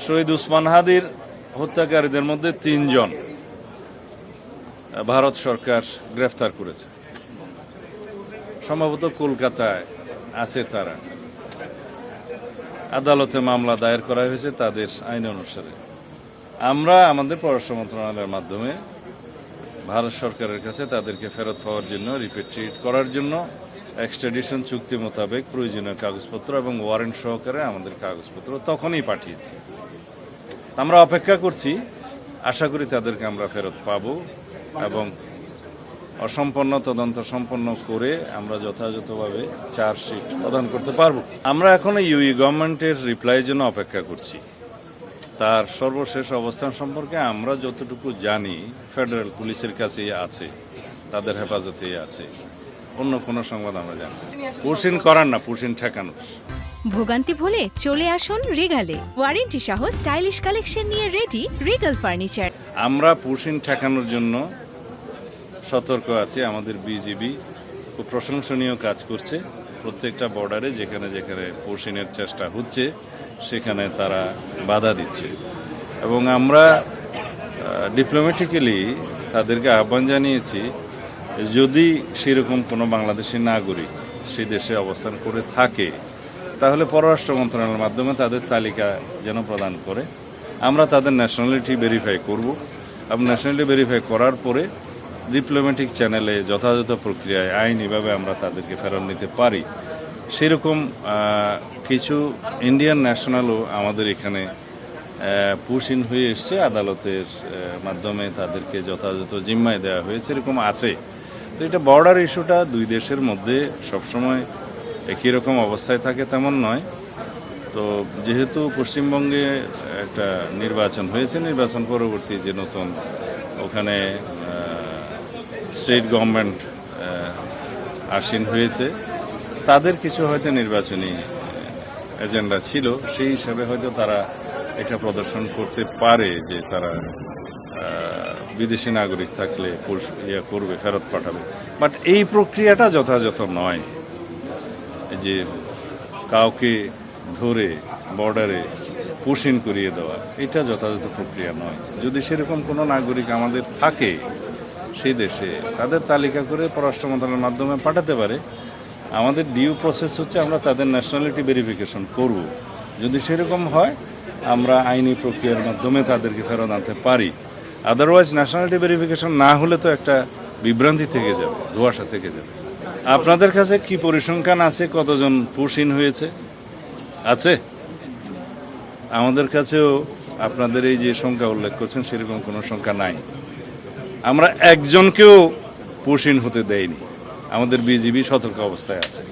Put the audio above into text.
শহীদ উসমান হাদির হত্যাকারীদের মধ্যে 3 জন ভারত সরকার গ্রেফতার করেছে। সম্ভবত কলকাতায় আছে তারা। আদালতে মামলা দায়ের করা হয়েছে তাদের আইন অনুসারে। আমরা আমাদের পররাষ্ট্র মন্ত্রণালয়ের মাধ্যমে ভারত সরকারের কাছে তাদেরকে ফেরত পাওয়ার জন্য, রিপেট্রিয়েট করার জন্য এক্সট্রাডিশন চুক্তি মোতাবেক প্রয়োজনীয় কাগজপত্র এবং ওয়ারেন্ট সহকারে আমাদের কাগজপত্র তখনই পাঠিয়েছি। আমরা অপেক্ষা করছি, আশা করি তাদেরকে আমরা ফেরত পাব এবং অসম্পন্ন তদন্ত সম্পন্ন করে আমরা যথাযথভাবে চার্জশিট প্রদান করতে পারব। আমরা এখন ইউই গভর্নমেন্টের রিপ্লাইয়ের জন্য অপেক্ষা করছি। তার সর্বশেষ অবস্থান সম্পর্কে আমরা যতটুকু জানি ফেডারেল পুলিশের কাছেই আছে, তাদের হেফাজতেই আছে। অন্য কোনো সংবাদ আমরা জানি না। পুশিন করার না, পুশিন ঠেকানোর। ভোগান্তি ভুলে চলে আসুন রিগালে। ওয়ারেন্টি সহ স্টাইলিশ কালেকশন নিয়ে রেডি রিগাল ফার্নিচার। আমরা পুশিন ঠেকানোর জন্য সতর্ক আছি। আমাদের বিজিবি খুব প্রশংসনীয় কাজ করছে। প্রত্যেকটা বর্ডারে যেখানে যেখানে পুশিনের চেষ্টা হচ্ছে সেখানে তারা বাধা দিচ্ছে এবং আমরা ডিপ্লোম্যাটিক্যালি তাদেরকে আহ্বান জানিয়েছি, যদি সেরকম কোনো বাংলাদেশি নাগরিক সেই দেশে অবস্থান করে থাকে তাহলে পররাষ্ট্র মন্ত্রণালয়ের মাধ্যমে তাদের তালিকা যেন প্রদান করে। আমরা তাদের ন্যাশনালিটি ভেরিফাই করব এবং ন্যাশনালিটি ভেরিফাই করার পরে ডিপ্লোম্যাটিক চ্যানেলে যথাযথ প্রক্রিয়ায় আইনিভাবে আমরা তাদেরকে ফেরত নিতে পারি। সেরকম কিছু ইন্ডিয়ান ন্যাশনালও আমাদের এখানে পুশিন হয়ে এসছে, আদালতের মাধ্যমে তাদেরকে যথাযথ জিম্মায় দেওয়া হয়েছে, এরকম আছে। তো এটা বর্ডার ইস্যুটা দুই দেশের মধ্যে সবসময় একই রকম অবস্থায় থাকে তেমন নয়। তো যেহেতু পশ্চিমবঙ্গে একটা নির্বাচন হয়েছে, নির্বাচন পরবর্তী যে নতুন ওখানে স্টেট গভর্নমেন্ট আসীন হয়েছে, তাদের কিছু হয়তো নির্বাচনী এজেন্ডা ছিল, সেই হিসাবে হয়তো তারা এটা প্রদর্শন করতে পারে যে তারা বিদেশি নাগরিক থাকলে করবে, ফেরত পাঠাবে। বাট এই প্রক্রিয়াটা যথাযথ নয়। যে কাউকে ধরে বর্ডারে পুশিন করিয়ে দেওয়া, এটা যথাযথ প্রক্রিয়া নয়। যদি সেরকম কোনো নাগরিক আমাদের থাকে সেই দেশে, তাদের তালিকা করে পররাষ্ট্র মন্ত্রণালয়ের মাধ্যমে পাঠাতে পারে। আমাদের ডিউ প্রসেস হচ্ছে আমরা তাদের ন্যাশনালিটি ভেরিফিকেশন করব। যদি সেরকম হয় আমরা আইনি প্রক্রিয়ার মাধ্যমে তাদেরকে ফেরত আনতে পারি। আদারওয়াইজ ন্যাশনালিটি ভেরিফিকেশন না হলে তো একটা বিভ্রান্তি থেকে যাবে, ধোঁয়াশা থেকে যাবে। আপনাদের কাছে কি পরিসংখ্যান আছে কতজন পুশিন হয়েছে? আছে? আমাদের কাছেও আপনাদের এই যে সংখ্যা উল্লেখ করছেন সেরকম কোনো সংখ্যা নাই। আমরা একজনকেও পুশিন হতে দেইনি। আমাদের বিজিবি সতর্ক অবস্থায় আছে।